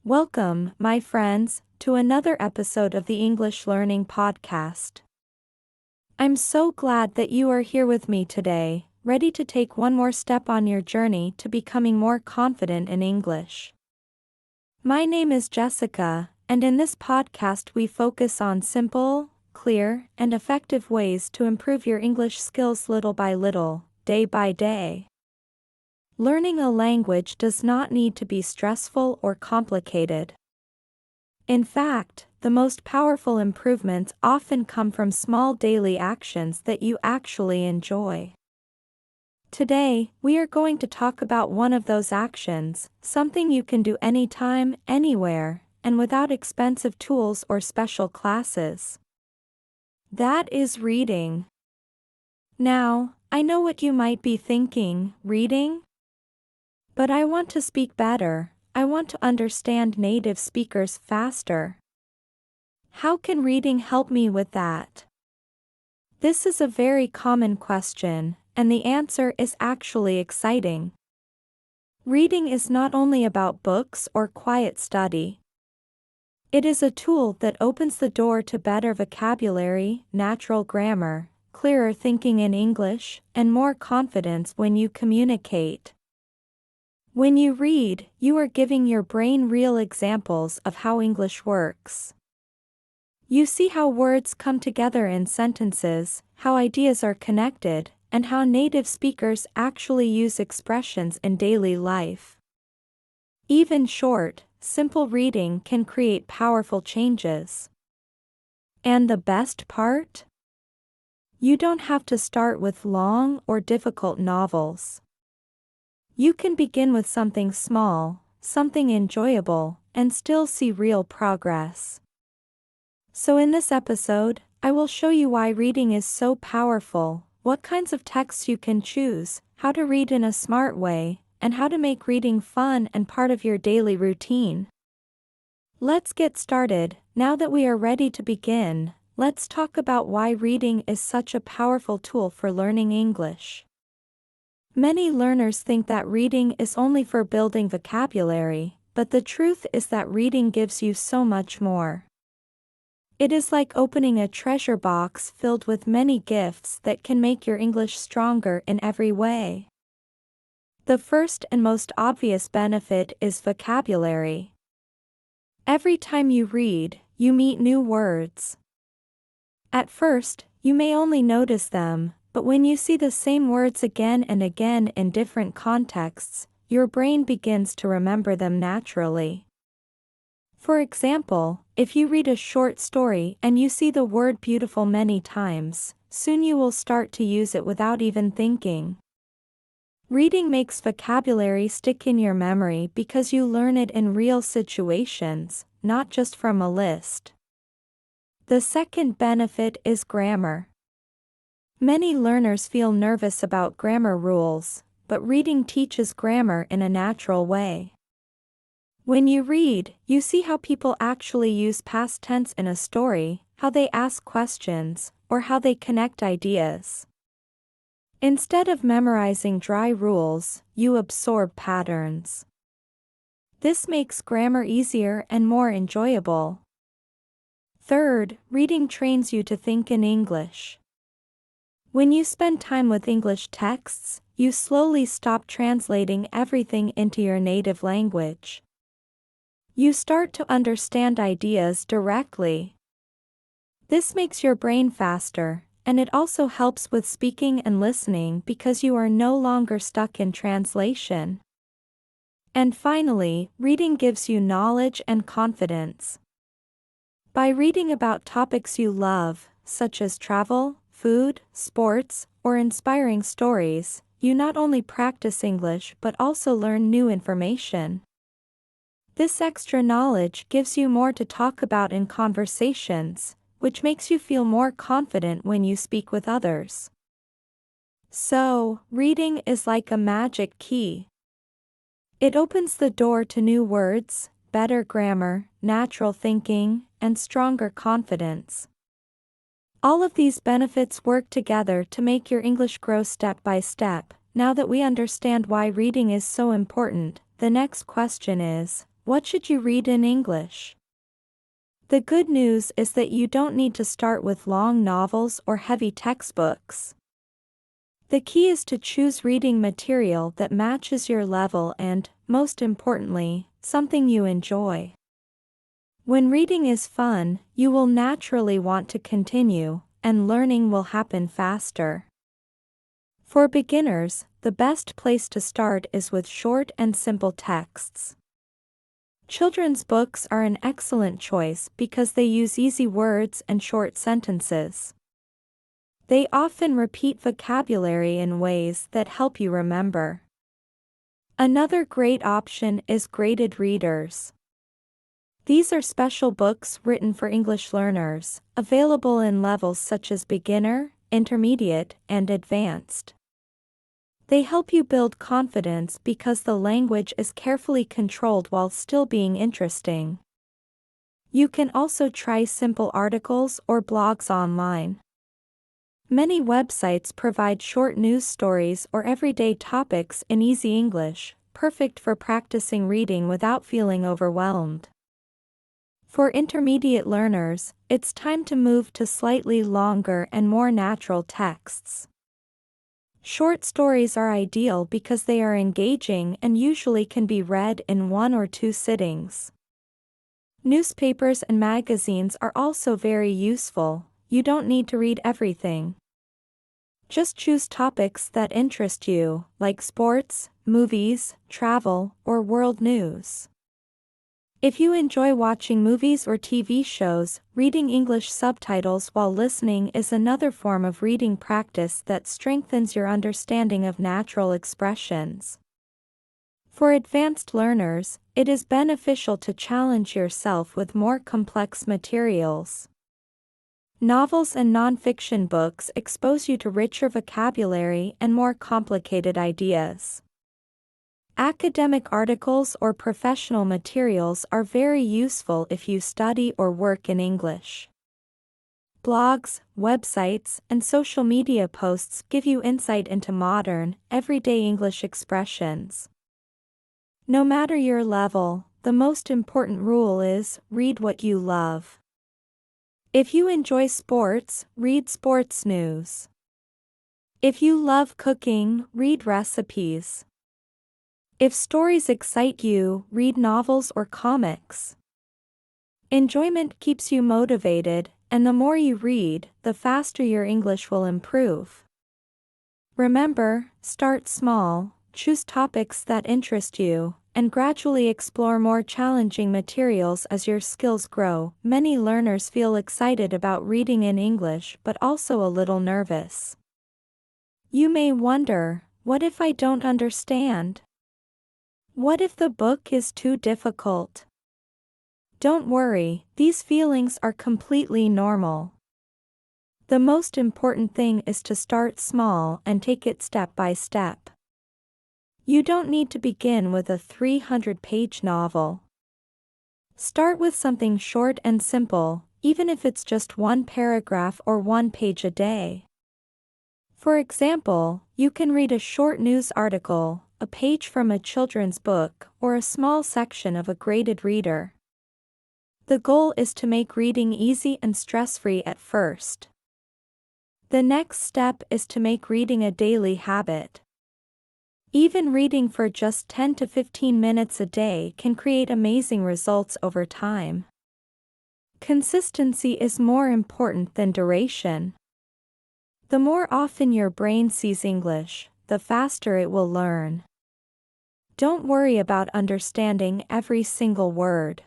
Welcome, my friends, to another episode of the English Learning Podcast. I'm so glad that you are here with me today, ready to take one more step on your journey to becoming more confident in English. My name is Jessica, and in this podcast we focus on simple, clear, and effective ways to improve your English skills little by little, day by day. Learning a language does not need to be stressful or complicated. In fact, the most powerful improvements often come from small daily actions that you actually enjoy. Today, we are going to talk about one of those actions, something you can do anytime, anywhere, and without expensive tools or special classes. That is reading. Now, I know what you might be thinking, reading? But I want to speak better. I want to understand native speakers faster. How can reading help me with that? This is a very common question, and the answer is actually exciting. Reading is not only about books or quiet study. It is a tool that opens the door to better vocabulary, natural grammar, clearer thinking in English, and more confidence when you communicate. When you read, you are giving your brain real examples of how English works. You see how words come together in sentences, how ideas are connected, and how native speakers actually use expressions in daily life. Even short, simple reading can create powerful changes. And the best part? You don't have to start with long or difficult novels. You can begin with something small, something enjoyable, and still see real progress. So in this episode, I will show you why reading is so powerful, what kinds of texts you can choose, how to read in a smart way, and how to make reading fun and part of your daily routine. Let's get started. Now that we are ready to begin, let's talk about why reading is such a powerful tool for learning English. Many learners think that reading is only for building vocabulary, but the truth is that reading gives you so much more. It is like opening a treasure box filled with many gifts that can make your English stronger in every way. The first and most obvious benefit is vocabulary. Every time you read, you meet new words. At first, you may only notice them, but when you see the same words again and again in different contexts, your brain begins to remember them naturally. For example, if you read a short story and you see the word beautiful many times, soon you will start to use it without even thinking. Reading makes vocabulary stick in your memory because you learn it in real situations, not just from a list. The second benefit is grammar. Many learners feel nervous about grammar rules, but reading teaches grammar in a natural way. When you read, you see how people actually use past tense in a story, how they ask questions, or how they connect ideas. Instead of memorizing dry rules, you absorb patterns. This makes grammar easier and more enjoyable. Third, reading trains you to think in English. When you spend time with English texts, you slowly stop translating everything into your native language. You start to understand ideas directly. This makes your brain faster, and it also helps with speaking and listening because you are no longer stuck in translation. And finally, reading gives you knowledge and confidence. By reading about topics you love, such as travel, food, sports, or inspiring stories, you not only practice English but also learn new information. This extra knowledge gives you more to talk about in conversations, which makes you feel more confident when you speak with others. So, reading is like a magic key. It opens the door to new words, better grammar, natural thinking, and stronger confidence. All of these benefits work together to make your English grow step by step. Now that we understand why reading is so important, the next question is, what should you read in English? The good news is that you don't need to start with long novels or heavy textbooks. The key is to choose reading material that matches your level and, most importantly, something you enjoy. When reading is fun, you will naturally want to continue, and learning will happen faster. For beginners, the best place to start is with short and simple texts. Children's books are an excellent choice because they use easy words and short sentences. They often repeat vocabulary in ways that help you remember. Another great option is graded readers. These are special books written for English learners, available in levels such as beginner, intermediate, and advanced. They help you build confidence because the language is carefully controlled while still being interesting. You can also try simple articles or blogs online. Many websites provide short news stories or everyday topics in easy English, perfect for practicing reading without feeling overwhelmed. For intermediate learners, it's time to move to slightly longer and more natural texts. Short stories are ideal because they are engaging and usually can be read in 1 or 2 sittings. Newspapers and magazines are also very useful. You don't need to read everything. Just choose topics that interest you, like sports, movies, travel, or world news. If you enjoy watching movies or TV shows, reading English subtitles while listening is another form of reading practice that strengthens your understanding of natural expressions. For advanced learners, it is beneficial to challenge yourself with more complex materials. Novels and nonfiction books expose you to richer vocabulary and more complicated ideas. Academic articles or professional materials are very useful if you study or work in English. Blogs, websites, and social media posts give you insight into modern, everyday English expressions. No matter your level, the most important rule is, read what you love. If you enjoy sports, read sports news. If you love cooking, read recipes. If stories excite you, read novels or comics. Enjoyment keeps you motivated, and the more you read, the faster your English will improve. Remember, start small, choose topics that interest you, and gradually explore more challenging materials as your skills grow. Many learners feel excited about reading in English but also a little nervous. You may wonder, what if I don't understand? What if the book is too difficult? Don't worry, these feelings are completely normal. The most important thing is to start small and take it step by step. You don't need to begin with a 300-page novel. Start with something short and simple, even if it's just 1 paragraph or 1 page a day. For example, you can read a short news article, a page from a children's book, or a small section of a graded reader. The goal is to make reading easy and stress-free at first. The next step is to make reading a daily habit. Even reading for just 10 to 15 minutes a day can create amazing results over time. Consistency is more important than duration. The more often your brain sees English, the faster it will learn. Don't worry about understanding every single word.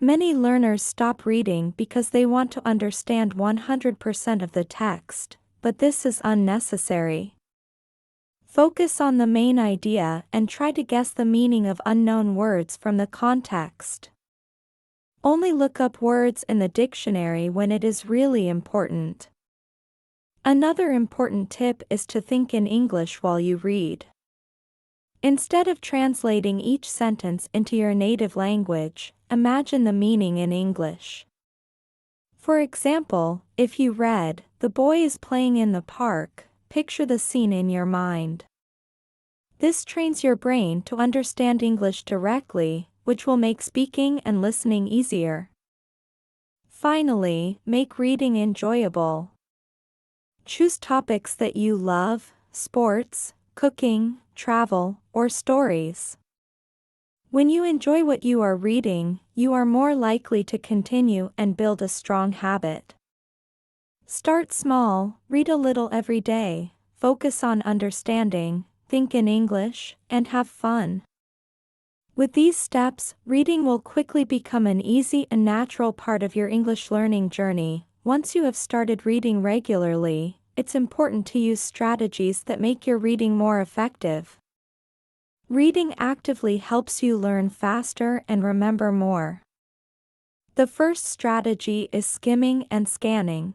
Many learners stop reading because they want to understand 100% of the text, but this is unnecessary. Focus on the main idea and try to guess the meaning of unknown words from the context. Only look up words in the dictionary when it is really important. Another important tip is to think in English while you read. Instead of translating each sentence into your native language, imagine the meaning in English. For example, if you read, "The boy is playing in the park," picture the scene in your mind. This trains your brain to understand English directly, which will make speaking and listening easier. Finally, make reading enjoyable. Choose topics that you love: sports, cooking, travel, or stories. When you enjoy what you are reading, you are more likely to continue and build a strong habit. Start small, read a little every day, focus on understanding, think in English, and have fun. With these steps, reading will quickly become an easy and natural part of your English learning journey. Once you have started reading regularly, it's important to use strategies that make your reading more effective. Reading actively helps you learn faster and remember more. The first strategy is skimming and scanning.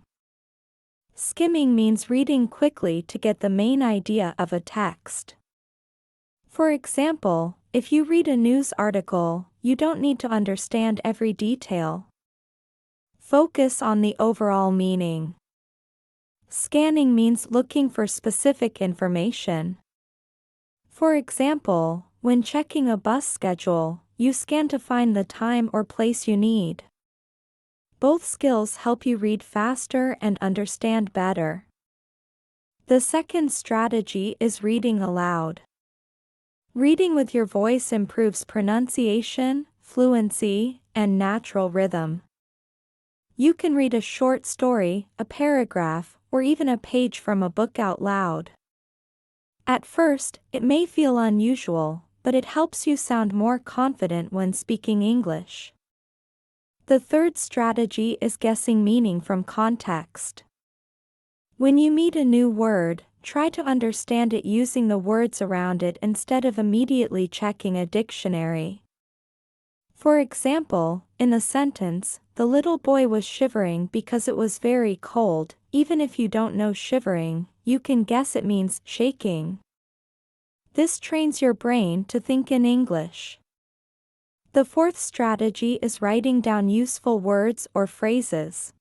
Skimming means reading quickly to get the main idea of a text. For example, if you read a news article, you don't need to understand every detail. Focus on the overall meaning. Scanning means looking for specific information. For example, when checking a bus schedule, you scan to find the time or place you need. Both skills help you read faster and understand better. The second strategy is reading aloud. Reading with your voice improves pronunciation, fluency, and natural rhythm. You can read a short story, a paragraph, or even a page from a book out loud. At first, it may feel unusual, but it helps you sound more confident when speaking English. The third strategy is guessing meaning from context. When you meet a new word, try to understand it using the words around it instead of immediately checking a dictionary. For example, in the sentence, "The little boy was shivering because it was very cold," even if you don't know shivering, you can guess it means shaking. This trains your brain to think in English. The fourth strategy is writing down useful words or phrases.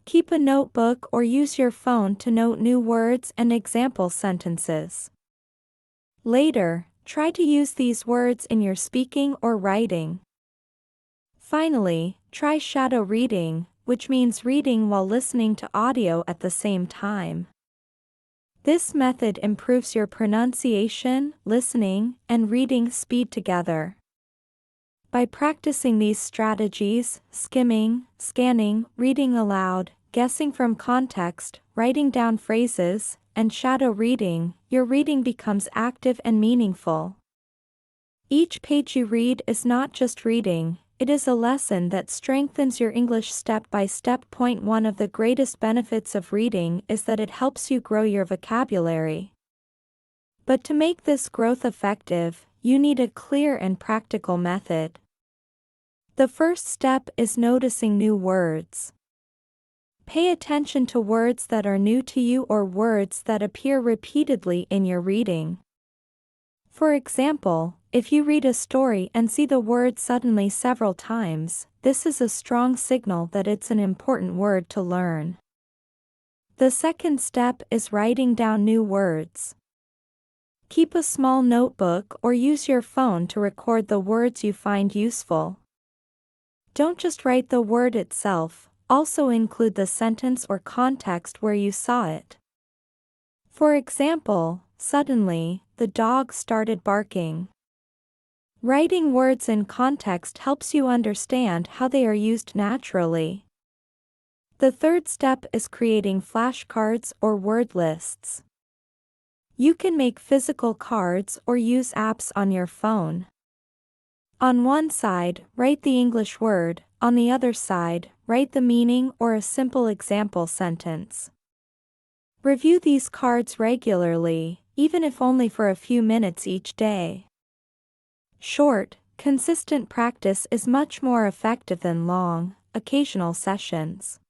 Keep a notebook or use your phone to note new words and example sentences. Later, try to use these words in your speaking or writing. Finally, try shadow reading, which means reading while listening to audio at the same time. This method improves your pronunciation, listening, and reading speed together. By practicing these strategies, skimming, scanning, reading aloud, guessing from context, writing down phrases, and shadow reading, your reading becomes active and meaningful. Each page you read is not just reading, it is a lesson that strengthens your English step by step. Point one of the greatest benefits of reading is that it helps you grow your vocabulary. But to make this growth effective, you need a clear and practical method. The first step is noticing new words. Pay attention to words that are new to you or words that appear repeatedly in your reading. For example, if you read a story and see the word suddenly several times, this is a strong signal that it's an important word to learn. The second step is writing down new words. Keep a small notebook or use your phone to record the words you find useful. Don't just write the word itself, also include the sentence or context where you saw it. For example, suddenly, the dog started barking. Writing words in context helps you understand how they are used naturally. The third step is creating flashcards or word lists. You can make physical cards or use apps on your phone. On one side, write the English word, on the other side, write the meaning or a simple example sentence. Review these cards regularly, even if only for a few minutes each day. Short, consistent practice is much more effective than long, occasional sessions.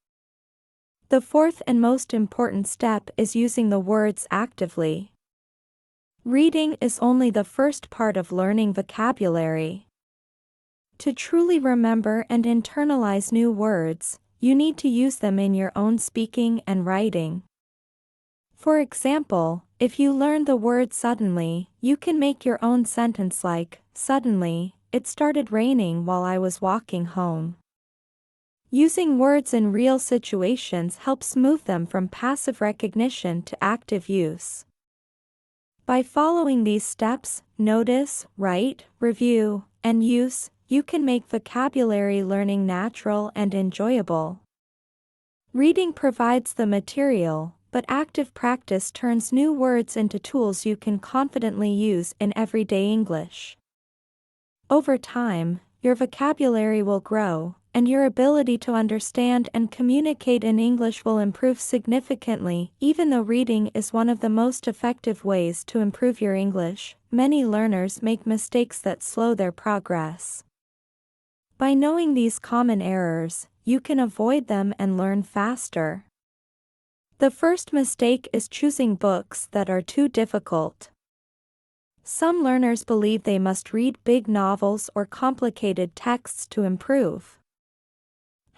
The fourth and most important step is using the words actively. Reading is only the first part of learning vocabulary. To truly remember and internalize new words, you need to use them in your own speaking and writing. For example, if you learn the word suddenly, you can make your own sentence like, "Suddenly, it started raining while I was walking home. Using words in real situations helps move them from passive recognition to active use. By following these steps, notice, write, review, and use, you can make vocabulary learning natural and enjoyable. Reading provides the material, but active practice turns new words into tools you can confidently use in everyday English. Over time, your vocabulary will grow, and your ability to understand and communicate in English will improve significantly. Even though reading is one of the most effective ways to improve your English, many learners make mistakes that slow their progress. By knowing these common errors, you can avoid them and learn faster. The first mistake is choosing books that are too difficult. Some learners believe they must read big novels or complicated texts to improve.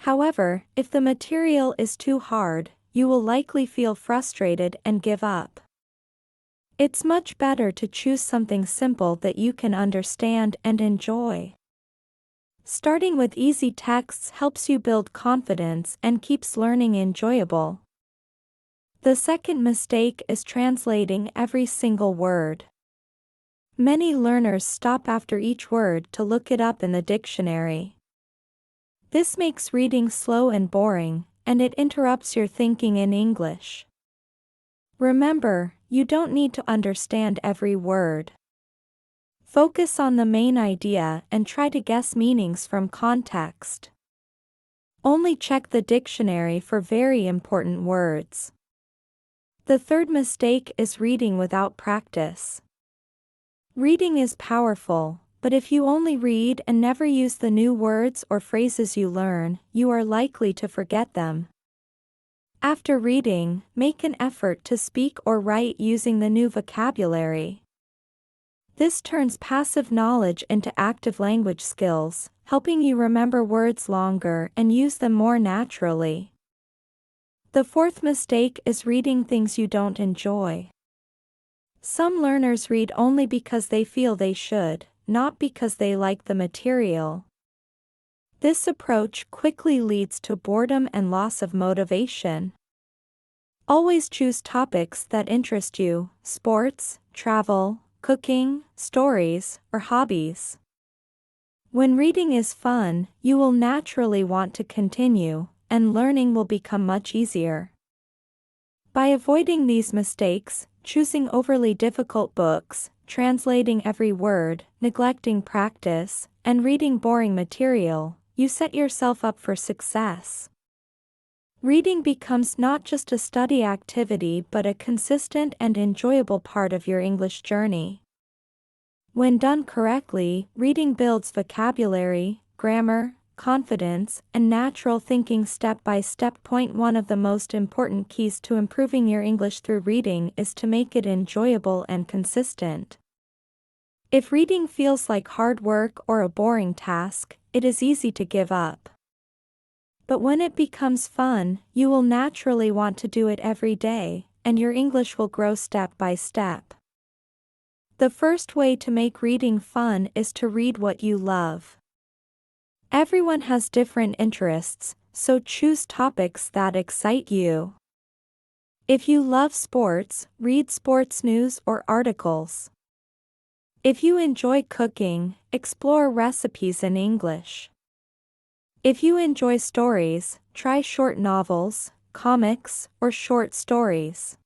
However, if the material is too hard, you will likely feel frustrated and give up. It's much better to choose something simple that you can understand and enjoy. Starting with easy texts helps you build confidence and keeps learning enjoyable. The second mistake is translating every single word. Many learners stop after each word to look it up in the dictionary. This makes reading slow and boring, and it interrupts your thinking in English. Remember, you don't need to understand every word. Focus on the main idea and try to guess meanings from context. Only check the dictionary for very important words. The third mistake is reading without practice. Reading is powerful, but if you only read and never use the new words or phrases you learn, you are likely to forget them. After reading, make an effort to speak or write using the new vocabulary. This turns passive knowledge into active language skills, helping you remember words longer and use them more naturally. The fourth mistake is reading things you don't enjoy. Some learners read only because they feel they should, not because they like the material. This approach quickly leads to boredom and loss of motivation. Always choose topics that interest you: sports, travel, cooking, stories, or hobbies. When reading is fun, you will naturally want to continue, and learning will become much easier. By avoiding these mistakes, choosing overly difficult books, translating every word, neglecting practice, and reading boring material, you set yourself up for success. Reading becomes not just a study activity but a consistent and enjoyable part of your English journey. When done correctly, reading builds vocabulary, grammar, confidence, and natural thinking step by step. One of the most important keys to improving your English through reading is to make it enjoyable and consistent. If reading feels like hard work or a boring task, it is easy to give up. But when it becomes fun, you will naturally want to do it every day, and your English will grow step by step. The first way to make reading fun is to read what you love. Everyone has different interests, so choose topics that excite you. If you love sports, read sports news or articles. If you enjoy cooking, explore recipes in English. If you enjoy stories, try short novels, comics, or short stories.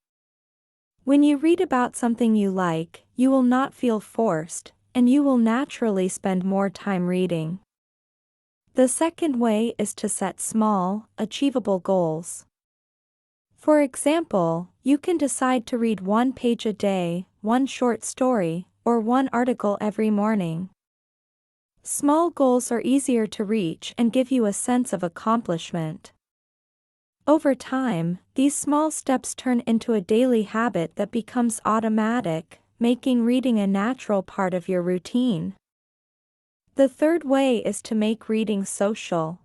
When you read about something you like, you will not feel forced, and you will naturally spend more time reading. The second way is to set small, achievable goals. For example, you can decide to read 1 page a day, 1 short story, or 1 article every morning. Small goals are easier to reach and give you a sense of accomplishment. Over time, these small steps turn into a daily habit that becomes automatic, making reading a natural part of your routine. The third way is to make reading social.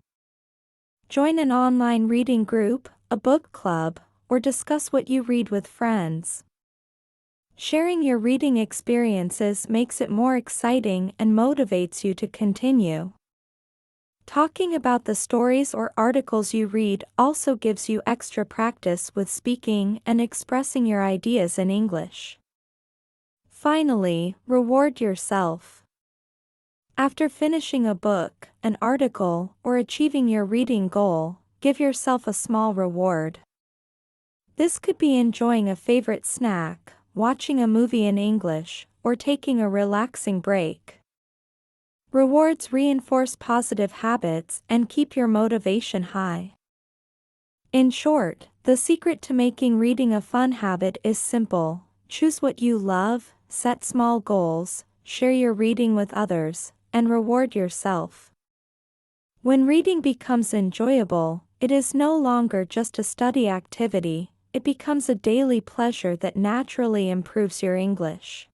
Join an online reading group, a book club, or discuss what you read with friends. Sharing your reading experiences makes it more exciting and motivates you to continue. Talking about the stories or articles you read also gives you extra practice with speaking and expressing your ideas in English. Finally, reward yourself. After finishing a book, an article, or achieving your reading goal, give yourself a small reward. This could be enjoying a favorite snack, watching a movie in English, or taking a relaxing break. Rewards reinforce positive habits and keep your motivation high. In short, the secret to making reading a fun habit is simple: choose what you love, set small goals, share your reading with others, and reward yourself. When reading becomes enjoyable, it is no longer just a study activity, it becomes a daily pleasure that naturally improves your English.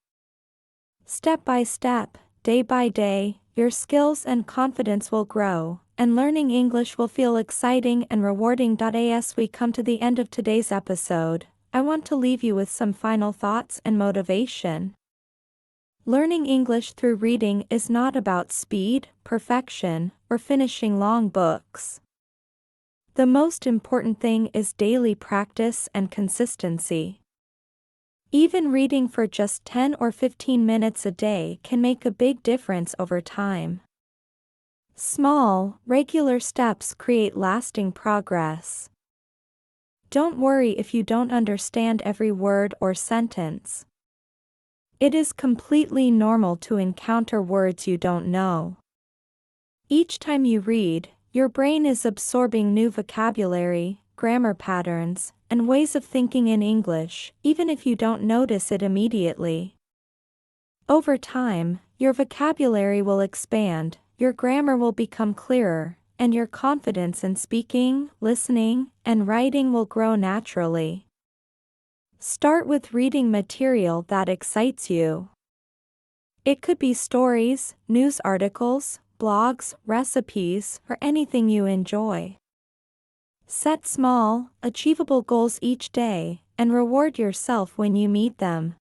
Step by step, day by day, your skills and confidence will grow, and learning English will feel exciting and rewarding. As we come to the end of today's episode, I want to leave you with some final thoughts and motivation. Learning English through reading is not about speed, perfection, or finishing long books. The most important thing is daily practice and consistency. Even reading for just 10 or 15 minutes a day can make a big difference over time. Small, regular steps create lasting progress. Don't worry if you don't understand every word or sentence. It is completely normal to encounter words you don't know. Each time you read, your brain is absorbing new vocabulary, grammar patterns, and ways of thinking in English, even if you don't notice it immediately. Over time, your vocabulary will expand, your grammar will become clearer, and your confidence in speaking, listening, and writing will grow naturally. Start with reading material that excites you. It could be stories, news articles, blogs, recipes, or anything you enjoy. Set small, achievable goals each day, and reward yourself when you meet them.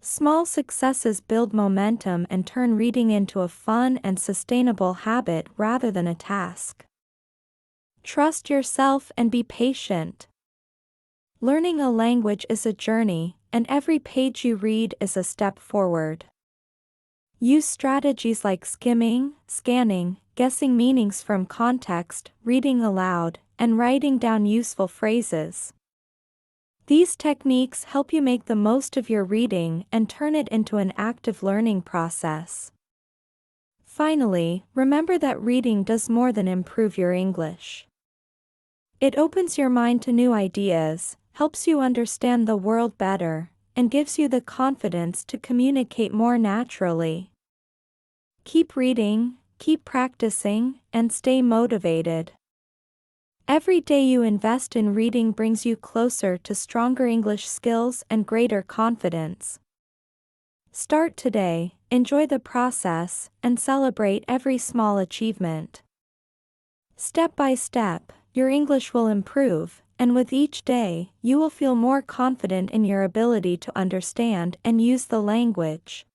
Small successes build momentum and turn reading into a fun and sustainable habit rather than a task. Trust yourself and be patient. Learning a language is a journey, and every page you read is a step forward. Use strategies like skimming, scanning, guessing meanings from context, reading aloud, and writing down useful phrases. These techniques help you make the most of your reading and turn it into an active learning process. Finally, remember that reading does more than improve your English. It opens your mind to new ideas, helps you understand the world better, and gives you the confidence to communicate more naturally. Keep reading, keep practicing, and stay motivated. Every day you invest in reading brings you closer to stronger English skills and greater confidence. Start today, enjoy the process, and celebrate every small achievement. Step by step, your English will improve, and with each day, you will feel more confident in your ability to understand and use the language.